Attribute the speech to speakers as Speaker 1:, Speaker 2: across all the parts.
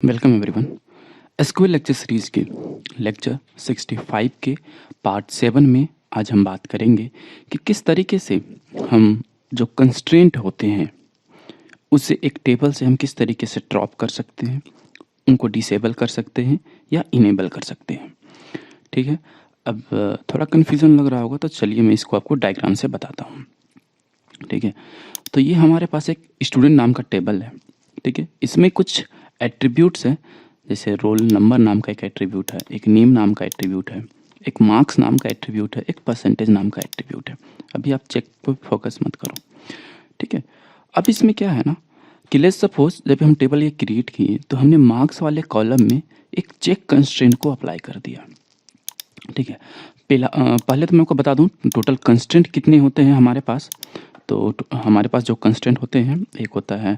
Speaker 1: Welcome everyone. SQL lecture series के lecture 65 के part 7 में आज हम बात करेंगे कि किस तरीके से हम जो कंस्ट्रेंट होते हैं उसे एक टेबल से हम किस तरीके से ड्रॉप कर सकते हैं, उनको डिसेबल कर सकते हैं या इनेबल कर सकते हैं। ठीक है, अब थोड़ा कन्फ्यूज़न लग रहा होगा तो चलिए मैं इसको आपको डायग्राम से बताता हूँ। ठीक है, तो ये हमारे पास एक स्टूडेंट नाम का टेबल है। ठीक है, इसमें कुछ एट्रीब्यूट्स हैं, जैसे रोल नंबर नाम का एक एट्रीब्यूट है, एक नेम नाम का एट्रीब्यूट है, एक मार्क्स नाम का एट्रीब्यूट है, एक परसेंटेज नाम का एट्रीब्यूट है। अभी आप चेक पर फोकस मत करो। ठीक है, अब इसमें क्या है ना कि लेट्स सपोज जब हम टेबल ये क्रिएट किए तो हमने मार्क्स वाले कॉलम में एक चेक कंस्ट्रेंट को अप्लाई कर दिया। ठीक है, पहले तो मैं आपको बता दूं टोटल कंस्ट्रेंट कितने होते हैं हमारे पास। तो हमारे पास जो कंस्ट्रेंट होते हैं, एक होता है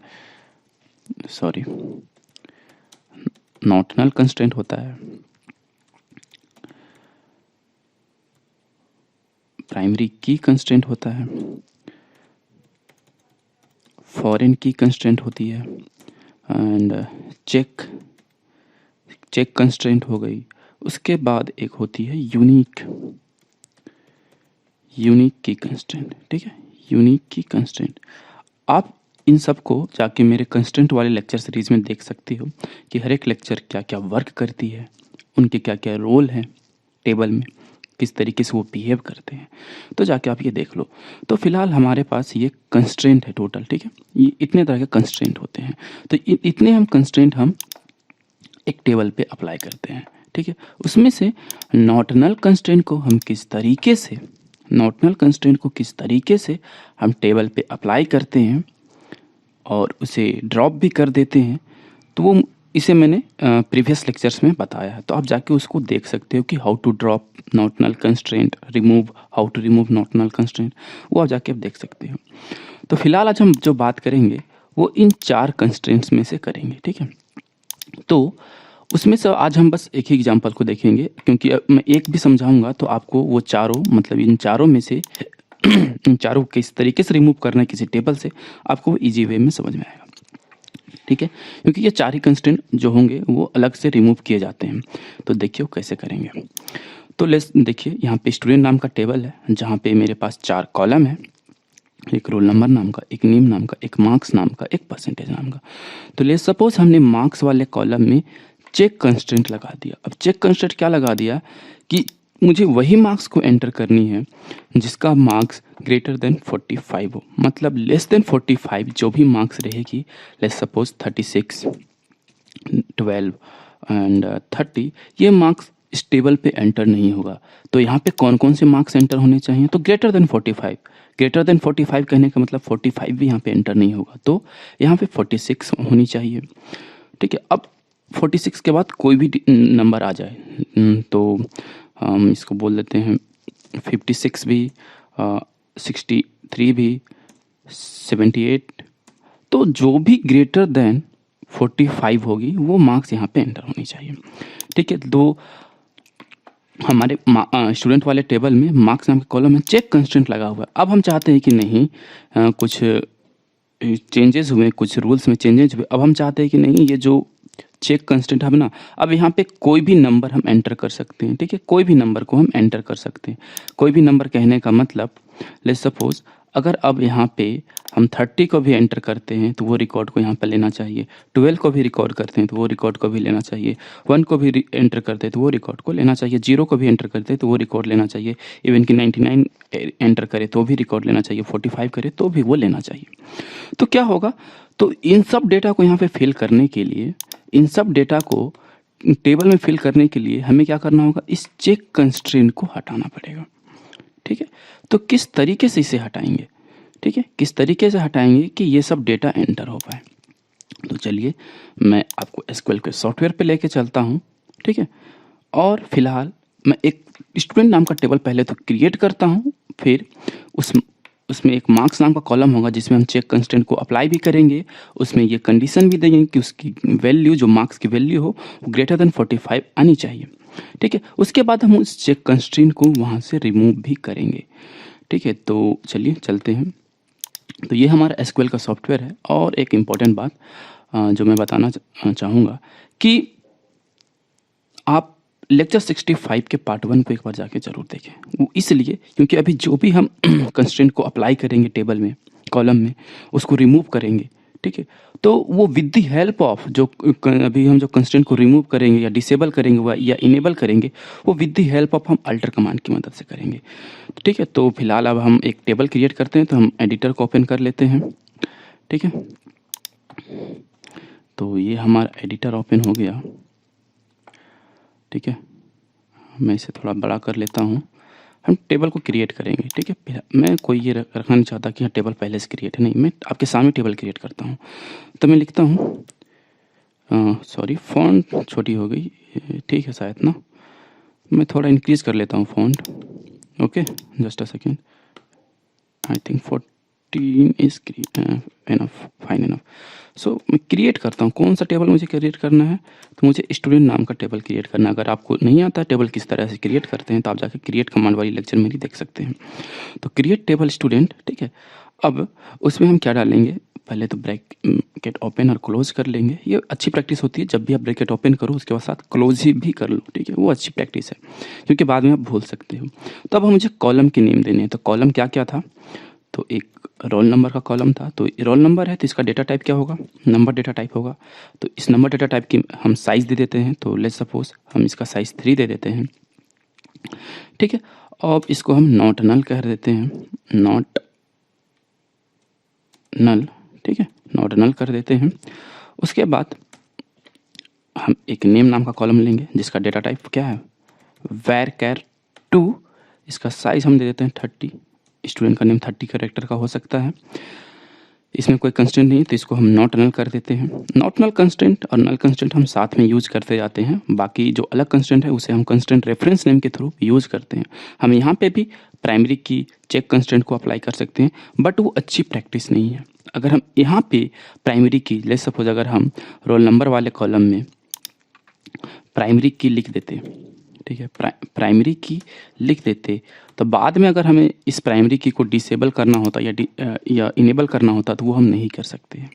Speaker 1: नॉर्टनल कंस्ट्रेंट होता है, प्राइमरी की कंस्ट्रेंट होता है, फॉरेन की कंस्ट्रेंट होती है एंड चेक कंस्ट्रेंट हो गई। उसके बाद एक होती है यूनिक की कंस्ट्रेंट। ठीक है, यूनिक की कंस्ट्रेंट। आप इन सब को जाके मेरे कंस्ट्रेंट वाले लेक्चर सीरीज में देख सकते हो कि हर एक लेक्चर क्या क्या वर्क करती है, उनके क्या क्या रोल हैं टेबल में, किस तरीके से वो बिहेव करते हैं। तो जाके आप ये देख लो। तो फिलहाल हमारे पास ये कंस्ट्रेंट है टोटल। ठीक है, ये इतने तरह के कंस्ट्रेंट होते हैं। तो इतने हम कंस्ट्रेंट हम एक टेबल पे अप्लाई करते हैं। ठीक है, उसमें से नॉर्टनल कंस्ट्रेंट को हम किस तरीके से हम टेबल पे अप्लाई करते हैं और उसे ड्रॉप भी कर देते हैं, तो वो इसे मैंने प्रीवियस लेक्चर्स में बताया है। तो आप जाके उसको देख सकते हो कि how to drop not null constraint, how to remove not null constraint, वो आप जाके देख सकते हो। तो फिलहाल आज हम जो बात करेंगे वो इन 4 कंस्ट्रेंट्स में से करेंगे। ठीक है, तो उसमें से आज हम बस एक ही एग्जांपल को देखेंगे, क्योंकि मैं एक भी समझाऊंगा तो आपको वो चारों, मतलब इन चारों में से इन चारों किस तरीके से रिमूव करना है किसी टेबल से, आपको वो ईजी वे में समझ में आएगा। ठीक है, क्योंकि ये 4 ही कंस्ट्रेंट जो होंगे वो अलग से रिमूव किए जाते हैं। तो देखिए वो कैसे करेंगे। तो लेट्स देखिए, यहाँ पे स्टूडेंट नाम का टेबल है जहाँ पे मेरे पास 4 कॉलम है, एक रोल नंबर नाम का, एक नेम नाम का, एक मार्क्स नाम का, एक परसेंटेज नाम का। तो लेट्स सपोज हमने मार्क्स वाले कॉलम में चेक कंस्ट्रेंट लगा दिया। अब चेक कंस्ट्रेंट क्या लगा दिया कि मुझे वही मार्क्स को एंटर करनी है जिसका मार्क्स ग्रेटर देन 45 हो, मतलब लेस देन 45 जो भी मार्क्स रहेगी, लेट्स सपोज 36, 12 एंड 30, ये मार्क्स इस टेबल पे एंटर नहीं होगा। तो यहाँ पे कौन कौन से मार्क्स एंटर होने चाहिए, तो ग्रेटर देन 45 कहने का मतलब 45 भी यहाँ पे एंटर नहीं होगा, तो यहाँ पे 46 होनी चाहिए। ठीक है, अब 46 के बाद कोई भी नंबर आ जाए तो हम इसको बोल देते हैं 56 भी, 63 भी, 78, तो जो भी ग्रेटर देन 45 होगी वो मार्क्स यहाँ पे एंटर होनी चाहिए। ठीक है, तो हमारे स्टूडेंट वाले टेबल में मार्क्स नाम के कॉलम में चेक कंस्ट्रेंट लगा हुआ है। अब हम चाहते हैं कि नहीं, कुछ चेंजेस हुए, कुछ रूल्स में चेंजेस हुए। अब हम चाहते हैं कि नहीं, ये जो चेक कंस्टेंट है ना, अब यहाँ पे कोई भी नंबर हम एंटर कर सकते हैं। ठीक है, कोई भी नंबर को हम एंटर कर सकते हैं। कोई भी नंबर कहने का मतलब, लेट्स सपोज अगर अब यहाँ पे हम 30 को भी एंटर करते हैं तो वो रिकॉर्ड को यहाँ पर लेना चाहिए, 12 को भी रिकॉर्ड करते हैं तो वो रिकॉर्ड को भी लेना चाहिए, 1 को भी एंटर करते हैं तो वो रिकॉर्ड को लेना चाहिए, 0 को भी एंटर करते हैं तो वो रिकॉर्ड लेना चाहिए, इवन कि 99 एंटर करे तो भी रिकॉर्ड लेना चाहिए, 45 करे तो भी वो लेना चाहिए। तो क्या होगा, तो इन सब डेटा को यहाँ पे फिल करने के लिए, इन सब डेटा को टेबल में फिल करने के लिए हमें क्या करना होगा, इस चेक कंस्ट्रेंट को हटाना पड़ेगा। ठीक है, तो किस तरीके से इसे हटाएंगे, ठीक है, किस तरीके से हटाएंगे कि ये सब डेटा एंटर हो पाए। तो चलिए मैं आपको एसक्यूएल के सॉफ्टवेयर पे लेके चलता हूँ। ठीक है, और फिलहाल मैं एक स्टूडेंट नाम का टेबल पहले तो क्रिएट करता हूँ, फिर उसमें एक मार्क्स नाम का कॉलम होगा जिसमें हम चेक कंस्टेंट को अप्लाई भी करेंगे। उसमें ये कंडीशन भी देंगे कि उसकी वैल्यू, जो मार्क्स की वैल्यू हो, वो ग्रेटर देन 45 आनी चाहिए। ठीक है, उसके बाद हम उस चेक कंस्टेंट को वहाँ से रिमूव भी करेंगे। ठीक है, तो चलिए चलते हैं। तो ये हमारा एसक्यूएल का सॉफ्टवेयर है। और एक इम्पॉर्टेंट बात जो मैं बताना चाहूँगा कि आप लेक्चर 65 के पार्ट 1 को एक बार जाके ज़रूर देखें। वो इसलिए क्योंकि अभी जो भी हम कंस्ट्रेंट को अप्लाई करेंगे टेबल में, कॉलम में, उसको रिमूव करेंगे, ठीक है? तो वो विद द हेल्प ऑफ जो अभी हम जो कंस्ट्रेंट को रिमूव करेंगे या डिसेबल करेंगे या इनेबल करेंगे, वो विद द हेल्प ऑफ हम अल्टर कमांड की मदद से करेंगे, ठीक है? तो फिलहाल अब हम एक टेबल क्रिएट करते हैं, तो हम एडिटर को ओपन कर लेते हैं, ठीक है? तो ये हमारा एडिटर ओपन हो गया, ठीक है? मैं इसे थोड़ा बड़ा कर लेता हूँ। हम टेबल को क्रिएट करेंगे, ठीक है? मैं कोई ये रखना नहीं चाहता कि हाँ टेबल पहले से क्रिएट है, नहीं, मैं आपके सामने टेबल क्रिएट करता हूँ। तो मैं लिखता हूँ, सॉरी फ़ॉन्ट छोटी हो गई, ठीक है शायद ना, मैं थोड़ा इंक्रीज़ कर लेता हूँ font, okay, just a second, I think 14 is enough, fine enough. So मैं क्रिएट करता हूँ, कौन सा टेबल मुझे क्रिएट करना है, तो मुझे स्टूडेंट नाम का टेबल क्रिएट करना है। अगर आपको नहीं आता टेबल किस तरह से क्रिएट करते हैं, तो आप जाके क्रिएट कमांड वाली लेक्चर मेरी देख सकते हैं। तो क्रिएट टेबल स्टूडेंट, ठीक है? अब उसमें हम क्या डालेंगे, पहले तो ब्रैकेट ओपन और क्लोज कर लेंगे। ये अच्छी प्रैक्टिस होती है, जब भी आप ब्रैकेट ओपन करो उसके बाद साथ क्लोज ही भी कर लो, ठीक है? वो अच्छी प्रैक्टिस है, क्योंकि बाद में आप भूल सकते हो। तो अब मुझे कॉलम के नेम देने हैं, तो कॉलम क्या क्या था, तो एक रोल नंबर का कॉलम था, तो रोल नंबर है तो इसका डेटा टाइप क्या होगा, नंबर डेटा टाइप होगा। तो इस नंबर डेटा टाइप की हम साइज़ दे देते हैं, तो लेट्स सपोज हम इसका साइज़ 3 दे देते हैं, ठीक है? और इसको हम नॉट नल कह देते हैं, नॉट नल, ठीक है? नॉट नल कर देते हैं। उसके बाद हम एक नेम नाम का कॉलम लेंगे जिसका डेटा टाइप क्या है, var_char2, इसका साइज़ हम दे देते हैं 30, स्टूडेंट का नेम 30 कैरेक्टर का हो सकता है। इसमें कोई कंस्टेंट नहीं, तो इसको हम नॉट नल कर देते हैं। नॉट नल कंस्टेंट और नल कंस्टेंट हम साथ में यूज़ करते जाते हैं, बाकी जो अलग कंस्टेंट है उसे हम कंस्टेंट रेफरेंस नेम के थ्रू यूज़ करते हैं। हम यहाँ पे भी प्राइमरी की चेक कंस्टेंट को अप्लाई कर सकते हैं, बट वो अच्छी प्रैक्टिस नहीं है। अगर हम यहाँ पे प्राइमरी की, लेट्स सपोज अगर हम रोल नंबर वाले कॉलम में प्राइमरी की लिख देते, ठीक है, प्राइमरी की लिख देते, तो बाद में अगर हमें इस प्राइमरी की को डिसेबल करना होता या इनेबल करना होता, तो वो हम नहीं कर सकते हैं,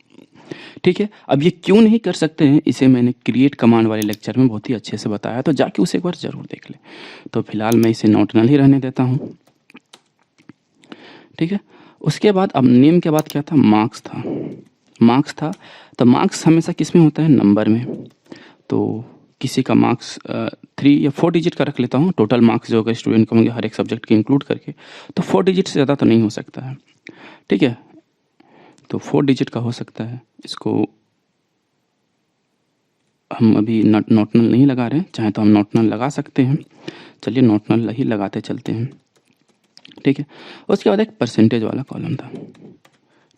Speaker 1: ठीक है? अब ये क्यों नहीं कर सकते हैं, इसे मैंने क्रिएट कमांड वाले लेक्चर में बहुत ही अच्छे से बताया, तो जाके उसे एक बार ज़रूर देख लें। तो फिलहाल मैं इसे नॉट नल ही रहने देता हूँ, ठीक है? उसके बाद अब नेम के बाद क्या था, मार्क्स था। मार्क्स था, तो मार्क्स हमेशा किस में होता है, नंबर में। तो किसी का मार्क्स 3 या 4 डिजिट का रख लेता हूँ, टोटल मार्क्स जो होगा स्टूडेंट का होंगे हर एक सब्जेक्ट के इंक्लूड करके, तो 4 डिजिट से ज़्यादा तो नहीं हो सकता है, ठीक है? तो 4 डिजिट का हो सकता है। इसको हम अभी नॉट नल नहीं लगा रहे हैं, चाहे तो हम नॉट नल लगा सकते हैं। चलिए नॉट नल ही लगाते चलते हैं, ठीक है? उसके बाद एक परसेंटेज वाला कॉलम था,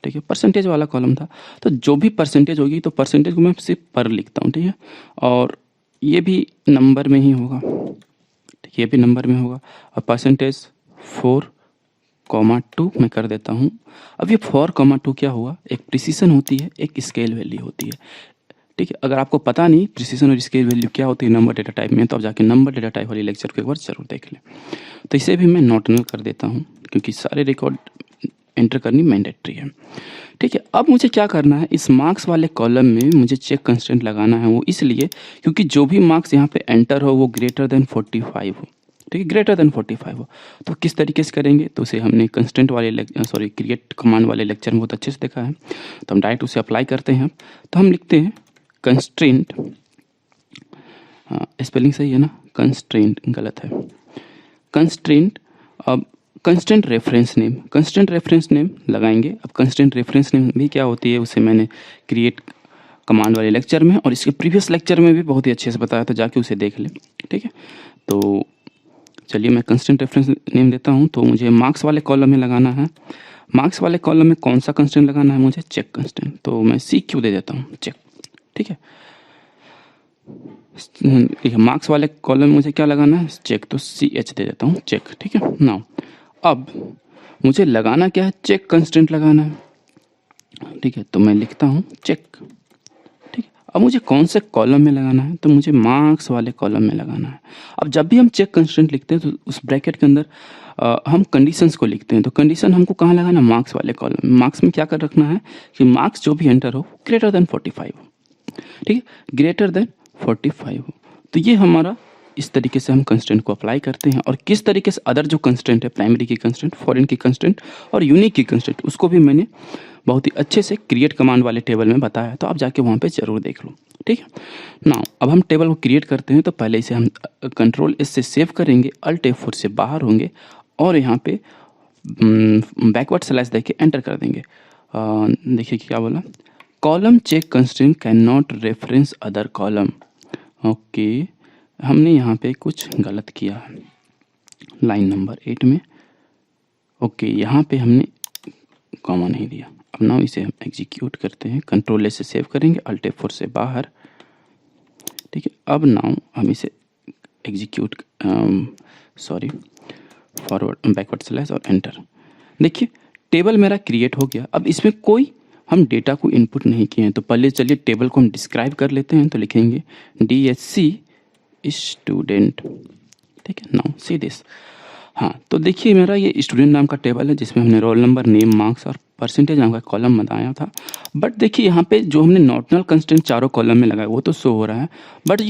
Speaker 1: ठीक है? परसेंटेज वाला कॉलम था, तो जो भी परसेंटेज होगी, तो परसेंटेज को मैं सिर्फ पर लिखता हूँ, ठीक है? और ये भी नंबर में ही होगा, ठीक है? ये भी नंबर में होगा। और परसेंटेज 4,2 मैं कर देता हूँ। अब ये 4,2 क्या हुआ, एक प्रिसीजन होती है, एक स्केल वैल्यू होती है, ठीक है? अगर आपको पता नहीं प्रिसीजन और स्केल वैल्यू क्या होती है नंबर डेटा टाइप में, तो आप जाके नंबर डेटा टाइप वाली लेक्चर को एक बार जरूर देख लें। तो इसे भी मैं नॉट नल कर देता हूँ, क्योंकि सारे रिकॉर्ड एंटर करनी मैंडेटरी है, ठीक है? अब मुझे क्या करना है, इस मार्क्स वाले कॉलम में मुझे चेक कंस्टेंट लगाना है। वो इसलिए क्योंकि जो भी मार्क्स यहाँ पे एंटर हो वो ग्रेटर देन 45 हो, ठीक है? ग्रेटर देन 45 हो। तो किस तरीके से करेंगे, तो उसे हमने कंस्टेंट वाले क्रिएट कमांड वाले लेक्चर में बहुत अच्छे से देखा है, तो हम डायरेक्ट उसे अप्लाई करते हैं। तो हम लिखते हैं कंस्ट्रेंट, स्पेलिंग सही है ना, कंस्ट्रेंट गलत है, कंस्ट्रेंट। अब कंस्टेंट रेफरेंस नेम लगाएंगे। अब कंस्टेंट रेफरेंस नेम भी क्या होती है, उसे मैंने क्रिएट कमांड वाले लेक्चर में और इसके प्रीवियस लेक्चर में भी बहुत ही अच्छे से बताया, तो जाके उसे देख लें, ठीक है? तो चलिए मैं कंस्टेंट रेफरेंस नेम देता हूँ। तो मुझे मार्क्स वाले कॉलम में लगाना है। मार्क्स वाले कॉलम में कौन सा कंस्टेंट लगाना है, मुझे चेक कंस्टेंट, तो मैं CQ दे देता हूँ, चेक, ठीक है? मार्क्स वाले कॉलम में मुझे क्या लगाना है, चेक, तो CH दे देता हूँ, चेक, ठीक है? नाउ अब मुझे लगाना क्या है, चेक कंस्टेंट लगाना है, ठीक है? तो मैं लिखता हूँ चेक, ठीक है? अब मुझे कौन से कॉलम में लगाना है, तो मुझे मार्क्स वाले कॉलम में लगाना है। अब जब भी हम चेक कंस्टेंट लिखते हैं तो उस ब्रैकेट के अंदर हम कंडीशंस को लिखते हैं, तो कंडीशन हमको कहाँ लगाना, मार्क्स वाले कॉलम में। मार्क्स में क्या कर रखना है कि मार्क्स जो भी एंटर हो ग्रेटर देन 45 हो, ठीक है? ग्रेटर देन 45 हो। तो ये हमारा इस तरीके से हम कंस्ट्रेंट को अप्लाई करते हैं। और किस तरीके से अदर जो कंस्ट्रेंट है, प्राइमरी की कंस्ट्रेंट, फॉरेन की कंस्ट्रेंट और यूनिक की कंस्ट्रेंट, उसको भी मैंने बहुत ही अच्छे से क्रिएट कमांड वाले टेबल में बताया है, तो आप जाके वहाँ पे ज़रूर देख लो। ठीक है, नाउ अब हम टेबल को क्रिएट करते हैं। तो पहले इसे हम कंट्रोल एस से सेव करेंगे, अल्ट F4 से बाहर होंगे और यहाँ पे बैकवर्ड स्लैश देके एंटर कर देंगे। देखिए क्या बोला, column check constraint can not reference other column. Okay, हमने यहाँ पे कुछ गलत किया है लाइन नंबर 8 में। ओके, यहाँ पे हमने कॉमा नहीं दिया। अब नाउ इसे हम एग्जीक्यूट करते हैं, कंट्रोल एस से सेव करेंगे, अल्ट F4 से बाहर। ठीक है, अब नाउ हम इसे एग्जीक्यूट फॉरवर्ड बैकवर्ड स्लैश और एंटर। देखिए टेबल मेरा क्रिएट हो गया। अब इसमें कोई हम डेटा को इनपुट नहीं किए हैं, तो पहले चलिए टेबल को हम डिस्क्राइब कर लेते हैं। तो लिखेंगे DHC स्टूडेंट। ठीक है, नाउ सी दिस। हाँ, तो देखिए मेरा ये स्टूडेंट नाम का टेबल है जिसमें हमने रोल नंबर, नेम, मार्क्स और परसेंटेज नाम का कॉलम बनाया था। बट देखिए यहाँ पे जो हमने नॉर्मल कंस्टेंट चारों कॉलम में लगाया वो तो शो हो रहा है, बट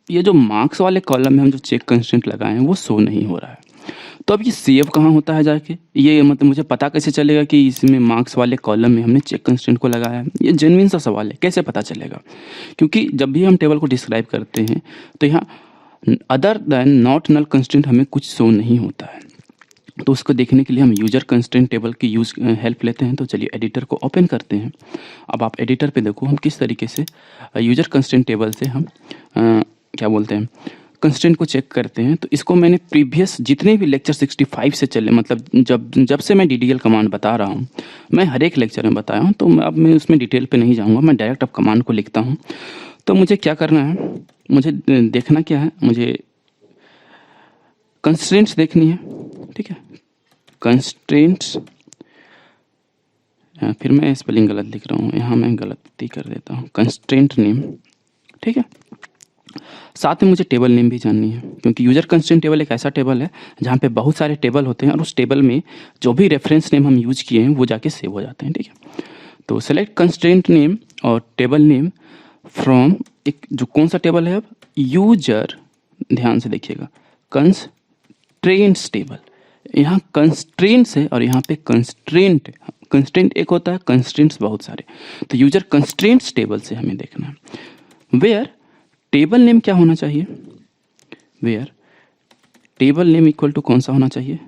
Speaker 1: ये जो मार्क्स वाले कॉलम में हम जो चेक कंस्टेंट लगाए हैं वो शो नहीं हो रहा है। तो अब ये सेव कहाँ होता है जाके, ये मतलब मुझे पता कैसे चलेगा कि इसमें मार्क्स वाले कॉलम में हमने चेक कंस्टेंट को लगाया है? ये जेन्युइन सा सवाल है, कैसे पता चलेगा? क्योंकि जब भी हम टेबल को डिस्क्राइब करते हैं तो यहाँ other than not null constant हमें कुछ शो नहीं होता है। तो उसको देखने के लिए हम यूजर कंस्ट्रेंट टेबल की हेल्प लेते हैं। तो चलिए एडिटर को ओपन करते हैं। अब आप एडिटर पे देखो हम किस तरीके से यूजर कंस्ट्रेंट टेबल से हम क्या बोलते हैं कंस्ट्रेंट को चेक करते हैं। तो इसको मैंने प्रीवियस जितने भी लेक्चर 65 से चले, मतलब जब से मैं DDL कमांड बता रहा हूँ, मैं हर एक लेक्चर में बताया हूँ, तो अब मैं उसमें डिटेल पे नहीं जाऊँगा, मैं डायरेक्ट अब कमांड को लिखता हूँ। तो मुझे क्या करना है, मुझे देखना क्या है, मुझे कंस्ट्रेंट्स देखनी है। ठीक है, कंस्ट्रेंट्स, फिर मैं स्पेलिंग गलत लिख रहा हूँ, यहाँ मैं गलती कर देता हूँ, कंस्ट्रेंट नेम। ठीक है, साथ में मुझे टेबल नेम भी जाननी है, क्योंकि यूजर कंस्ट्रेंट टेबल एक ऐसा टेबल है जहाँ पे बहुत सारे टेबल होते हैं और उस टेबल में जो भी रेफरेंस नेम हम यूज किए हैं वो जाके सेव हो जाते हैं। ठीक है, तो सेलेक्ट कंस्ट्रेंट नेम और टेबल नेम फ्रॉम एक जो कौन सा टेबल है, अब यूजर, ध्यान से देखिएगा, कंस्ट्रेंट्स टेबल। यहाँ कंस्ट्रेंट्स है और यहाँ पे कंस्ट्रेंट है। कंस्ट्रेंट एक होता है, कंस्ट्रेंट्स बहुत सारे। तो यूजर कंस्ट्रेंट्स टेबल से हमें देखना है। वेयर टेबल नेम क्या होना चाहिए, where table name equal to कौन सा होना चाहिए,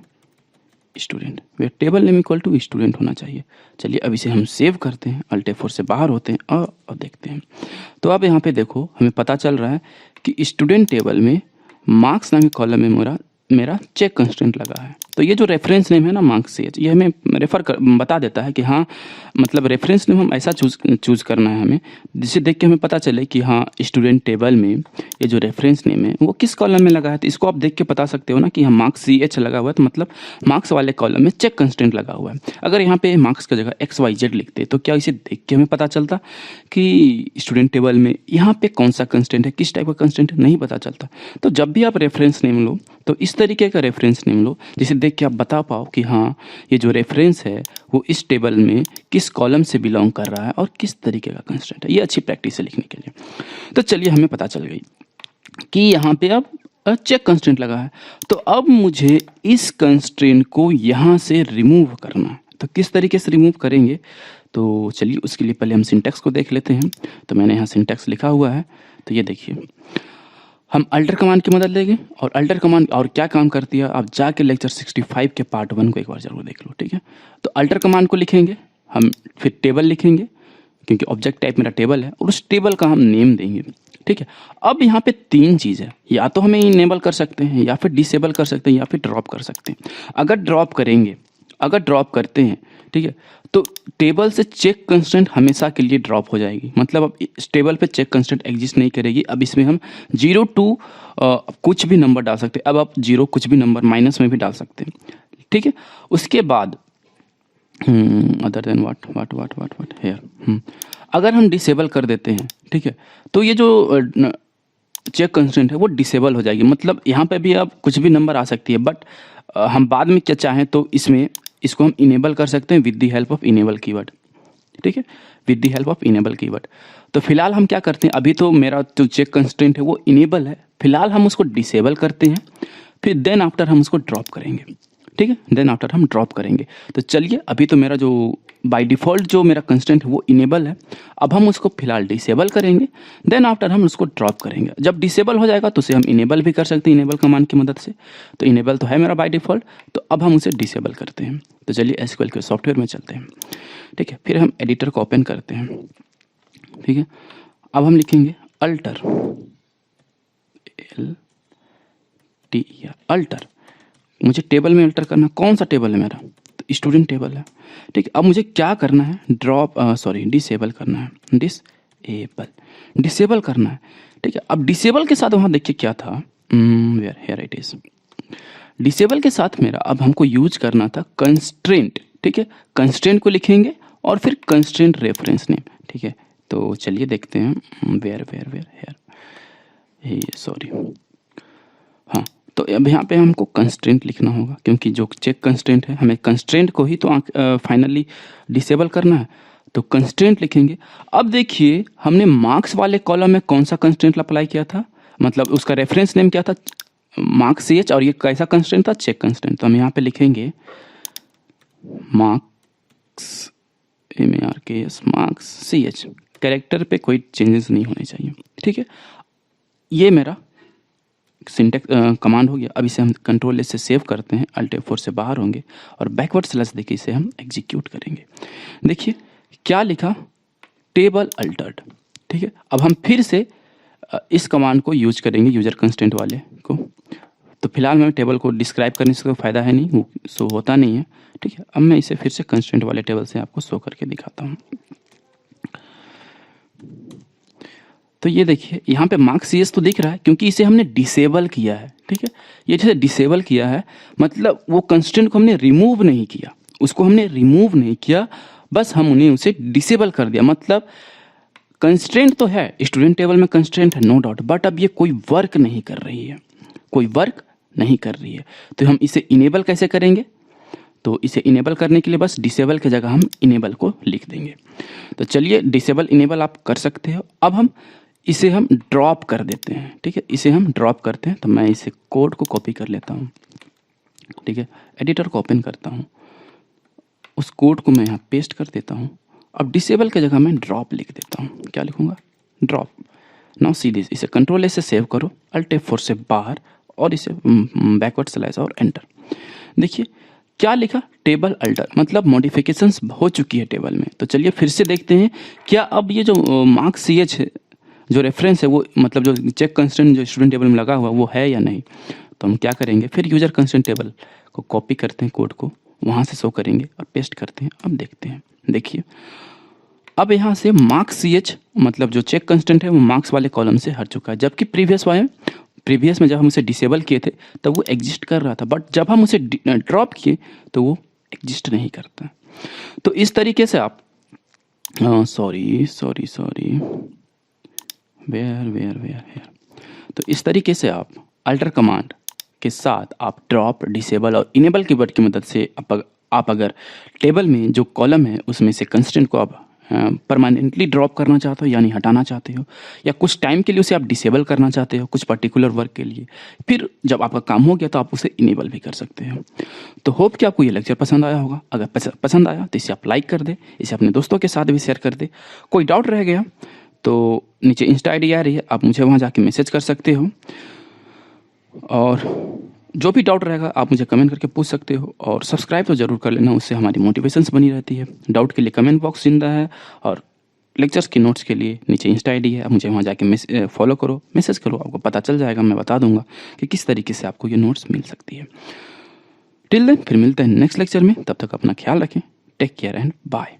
Speaker 1: student. Where table name equal to student होना चाहिए। चलिए अब इसे हम सेव करते हैं, अल्ट F4 से बाहर होते हैं और देखते हैं। तो अब यहाँ पे देखो हमें पता चल रहा है कि स्टूडेंट टेबल में मार्क्स नाम के कॉलम में मेरा चेक कंस्टेंट लगा है। तो ये जो रेफरेंस नेम है ना, मार्क्स से, ये हमें बता देता है कि हाँ, मतलब रेफरेंस नेम हम ऐसा चूज करना है हमें, जिसे देख के हमें पता चले कि हाँ स्टूडेंट टेबल में ये जो रेफरेंस नेम है वो किस कॉलम में लगा है। तो इसको आप देख के बता सकते हो ना कि यहाँ मार्क्स CH लगा हुआ है, तो मतलब मार्क्स वाले कॉलम में चेक कंस्टेंट लगा हुआ है। अगर यहाँ पे मार्क्स की जगह XYZ लिखते तो क्या इसे देख के हमें पता चलता कि स्टूडेंट टेबल में यहाँ पे कौन सा कंस्टेंट है, किस टाइप का कंस्टेंट है, नहीं पता चलता। तो जब भी आप रेफरेंस नेम लो तो इस तरीके का रेफरेंस नेम लो जिसे देख के आप बता पाओ कि हाँ ये जो रेफरेंस है वो इस टेबल में किस कॉलम से बिलोंग कर रहा है और किस तरीके का कंस्टेंट है। ये अच्छी प्रैक्टिस है लिखने के लिए। तो चलिए हमें पता चल गई कि यहाँ पे अब चेक कंस्टेंट लगा है। तो अब मुझे इस कंस्ट्रेंट को यहाँ से रिमूव करना है। तो किस तरीके से रिमूव करेंगे, तो चलिए उसके लिए पहले हम सिंटैक्स को देख लेते हैं। तो मैंने यहाँ सिंटैक्स लिखा हुआ है। तो ये देखिए, हम अल्टर कमांड की मदद लेंगे। और अल्टर कमांड और क्या काम करती है, आप जाके लेक्चर 65 के पार्ट 1 को एक बार जरूर देख लो। ठीक है, तो अल्टर कमांड को लिखेंगे हम, फिर टेबल लिखेंगे क्योंकि ऑब्जेक्ट टाइप मेरा टेबल है, और उस टेबल का हम नेम देंगे। ठीक है, अब यहाँ पे 3 चीज़ है, या तो हमें इनेबल कर सकते हैं, या फिर डिसेबल कर सकते हैं, या फिर ड्रॉप कर सकते हैं। अगर ड्रॉप करते हैं, ठीक है, तो टेबल से चेक कंस्टेंट हमेशा के लिए ड्रॉप हो जाएगी। मतलब अब इस टेबल पे चेक कंस्टेंट एग्जिस्ट नहीं करेगी। अब इसमें हम 0 to कुछ भी नंबर डाल सकते हैं। अब आप 0 कुछ भी नंबर माइनस में भी डाल सकते हैं। ठीक है, उसके बाद अदर देन वाट हेयर, अगर हम डिसेबल कर देते हैं, ठीक है, तो ये जो चेक कंस्टेंट है वो डिसेबल हो जाएगी। मतलब यहाँ पे भी अब कुछ भी नंबर आ सकती है, बट हम बाद में क्या चाहें तो इसको हम इनेबल कर सकते हैं with the help of enable keyword. ठीक है, with the help of enable keyword. तो फिलहाल हम क्या करते हैं, अभी तो मेरा जो चेक कंस्ट्रेंट है वो इनेबल है, फिलहाल हम उसको डिसेबल करते हैं, फिर देन आफ्टर हम उसको ड्रॉप करेंगे। ठीक है, देन आफ्टर हम ड्रॉप करेंगे। तो चलिए, अभी तो मेरा जो बाय डिफ़ॉल्ट जो मेरा कंस्ट्रेंट है वो इनेबल है, अब हम उसको फिलहाल डिसेबल करेंगे, देन आफ्टर हम उसको ड्रॉप करेंगे। जब डिसेबल हो जाएगा तो उसे हम इनेबल भी कर सकते हैं इनेबल कमांड की मदद से। तो इनेबल तो है मेरा बाय डिफ़ॉल्ट, तो अब हम उसे डिसेबल करते हैं। तो चलिए एसक्यूएल के सॉफ्टवेयर में चलते हैं। ठीक है, फिर हम एडिटर को ओपन करते हैं। ठीक है, अब हम लिखेंगे अल्टर, अल्टर। मुझे टेबल में अल्टर करना, कौन सा टेबल है मेरा, तो स्टूडेंट टेबल है। ठीक है, अब मुझे क्या करना है, डिसेबल करना है, डिसेबल करना है। ठीक है, अब डिसेबल के साथ वहाँ देखिए क्या था, हियर इट इज, डिसेबल के साथ मेरा अब हमको यूज करना था कंस्ट्रेंट। ठीक है, कंस्ट्रेंट को लिखेंगे और फिर कंस्ट्रेंट रेफरेंस नेम। ठीक है, तो चलिए देखते हैं, वेयर सॉरी, हाँ, तो अब यहाँ पे हमको कंस्ट्रेंट लिखना होगा, क्योंकि जो चेक कंस्ट्रेंट है हमें कंस्ट्रेंट को ही तो फाइनली डिसेबल करना है, तो कंस्ट्रेंट लिखेंगे। अब देखिए हमने मार्क्स वाले कॉलम में कौन सा कंस्ट्रेंट अप्लाई किया था, मतलब उसका रेफरेंस नेम क्या था, मार्क्स CH, और ये कैसा कंस्ट्रेंट था, चेक कंस्ट्रेंट। तो हम यहाँ पे लिखेंगे marks, MARKS, marks CH, character पे कोई चेंजेस नहीं होने चाहिए। ठीक है, ये मेरा सिंटेक्स कमांड हो गया। अब इसे हम कंट्रोल S से सेव करते हैं, अल्ट F4 से बाहर होंगे और बैकवर्ड स्लैश देके इसे हम एग्जीक्यूट करेंगे। देखिए क्या लिखा, टेबल अल्टर्ड। ठीक है, अब हम फिर से इस कमांड को यूज करेंगे, यूजर कंस्टेंट वाले को। तो फिलहाल मैं टेबल को डिस्क्राइब करने से कोई फ़ायदा है नहीं, वो शो होता नहीं है। ठीक है, अब मैं इसे फिर से कंस्टेंट वाले टेबल से आपको शो करके दिखाता हूँ। तो ये देखिए यहाँ पे मार्क्स CS तो दिख रहा है, क्योंकि इसे हमने डिसेबल किया है। ठीक है, ये जैसे डिसेबल किया है मतलब वो कंस्टेंट को हमने रिमूव नहीं किया, उसको हमने रिमूव नहीं किया, बस हमने उसे डिसेबल कर दिया। मतलब कंस्ट्रेंट तो है, स्टूडेंट टेबल में कंस्ट्रेंट है नो डाउट, बट अब ये कोई वर्क नहीं कर रही है, कोई वर्क नहीं कर रही है। तो हम इसे इनेबल कैसे करेंगे, तो इसे इनेबल करने के लिए बस डिसेबल की जगह हम इनेबल को लिख देंगे। तो चलिए डिसेबल इनेबल आप कर सकते हो। अब हम इसे हम ड्रॉप कर देते हैं। ठीक है, इसे हम ड्रॉप करते हैं। तो मैं इसे कोड को कॉपी कर लेता हूँ। ठीक है, एडिटर को ओपन करता हूँ, उस कोड को मैं यहाँ पेस्ट कर देता हूँ। अब डिसेबल की जगह मैं ड्रॉप लिख देता हूँ। क्या लिखूँगा, ड्रॉप। नाउ सी दिस, इसे कंट्रोल S से सेव करो, अल्ट F4 से बाहर और इसे बैकवर्ड स्लैश और एंटर। देखिए क्या लिखा, टेबल अल्टर, मतलब मॉडिफिकेशंस हो चुकी है टेबल में। तो चलिए फिर से देखते हैं क्या अब ये जो मार्क्स CH है, जो रेफरेंस है वो, मतलब जो चेक कंस्टेंट जो स्टूडेंट टेबल में लगा हुआ वो है या नहीं। तो हम क्या करेंगे, फिर यूजर कंस्टेंट टेबल को कॉपी करते हैं, कोड को वहाँ से शो करेंगे और पेस्ट करते हैं। अब देखते हैं, देखिए अब यहाँ से मार्क्स CH मतलब जो चेक कंस्टेंट है वो मार्क्स वाले कॉलम से हट चुका है, जबकि प्रीवियस में जब हम उसे डिसेबल किए थे तब वो एग्जिस्ट कर रहा था, बट जब हम उसे ड्रॉप किए तो वो एग्जिस्ट नहीं करता। तो इस तरीके से आप वेयर तो इस तरीके से आप अल्टर कमांड के साथ आप ड्रॉप, डिसेबल और इनेबल कीवर्ड की मदद से आप अगर टेबल में जो कॉलम है उसमें से कंस्टेंट को आप परमानेंटली ड्रॉप करना चाहते हो, यानी हटाना चाहते हो, या कुछ टाइम के लिए उसे आप डिसेबल करना चाहते हो कुछ पर्टिकुलर वर्क के लिए, फिर जब आपका काम हो गया तो आप उसे इनेबल भी कर सकते हो। तो होप कि आपको ये लेक्चर पसंद आया होगा। अगर पसंद आया तो इसे आप लाइक कर दे, इसे अपने दोस्तों के साथ भी शेयर कर दे। कोई डाउट रह गया तो नीचे इंस्टा ID आ रही है, आप मुझे वहाँ जाके मैसेज कर सकते हो, और जो भी डाउट रहेगा आप मुझे कमेंट करके पूछ सकते हो। और सब्सक्राइब तो ज़रूर कर लेना, उससे हमारी मोटिवेशंस बनी रहती है। डाउट के लिए कमेंट बॉक्स जिंदा है, और लेक्चर्स की नोट्स के लिए नीचे इंस्टा ID है, आप मुझे वहाँ जाके फॉलो करो, मैसेज करो, आपको पता चल जाएगा, मैं बता दूंगा कि किस तरीके से आपको ये नोट्स मिल सकती है। टिल देन फिर मिलते हैं नेक्स्ट लेक्चर में, तब तक अपना ख्याल रखें, टेक केयर एंड बाय।